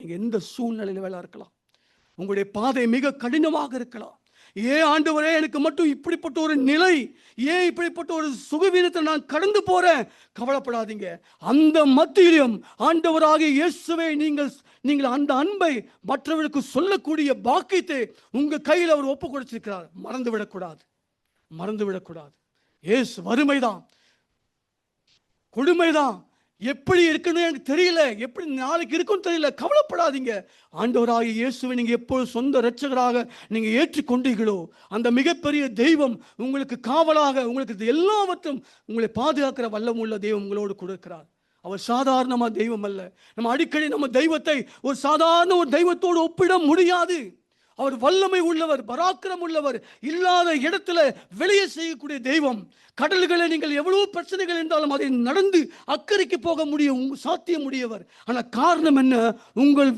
நீங்க எந்த சூழ்நிலையில வேலை இருக்கலாம், உங்களுடைய பாதை மிக கடினமாக இருக்கலாம். ஏன் ஆண்டவரே எனக்கு மட்டும் இப்படிப்பட்ட ஒரு நிலை, ஏன் இப்படிப்பட்ட ஒரு சுகவீனத்தை நான் கடந்து போறேன்? கவலைப்படாதீங்க. அந்த மத்தியிலும் ஆண்டவராகிய இயேசுவை நீங்கள் அந்த அன்பை மற்றவர்களுக்கு சொல்லக்கூடிய பாக்கியத்தை உங்க கையில் அவர் ஒப்பு கொடுத்திருக்கிறார். மறந்து விடக்கூடாது. இயேசு வறுமைதான், கொடுமைதான், எப்படி இருக்குன்னு எனக்கு தெரியல, எப்படி நாளைக்கு இருக்குன்னு தெரியல, கவலைப்படாதீங்க. ஆண்டவராகிய இயேசுவை நீங்க எப்போது சொந்த இரட்சகராக நீங்க ஏற்றுக்கொண்டீர்களோ அந்த மிகப்பெரிய தெய்வம் உங்களுக்கு காவலாக, உங்களுக்கு எல்லாவற்றும் உங்களை பாதுகாக்கிற வல்லமுள்ள தெய்வம் உங்களோடு கொடுக்கிறார். அவர் சாதாரணமா தெய்வம் அல்ல. நம்ம அடிக்கடி நம்ம தெய்வத்தை ஒரு சாதாரண ஒரு தெய்வத்தோடு ஒப்பிட முடியாது. அவர் வல்லமை உள்ளவர், பராக்கிரம் உள்ளவர், இல்லாத இடத்துல வெளியே செய்யக்கூடிய தெய்வம். கடல்களை நீங்கள் எவ்வளவு பிரச்சனைகள் இருந்தாலும் அதை நடந்து அக்கறைக்கு போக முடியும், சாத்தியம் முடியவர். ஆனால் காரணம் என்ன? உங்கள்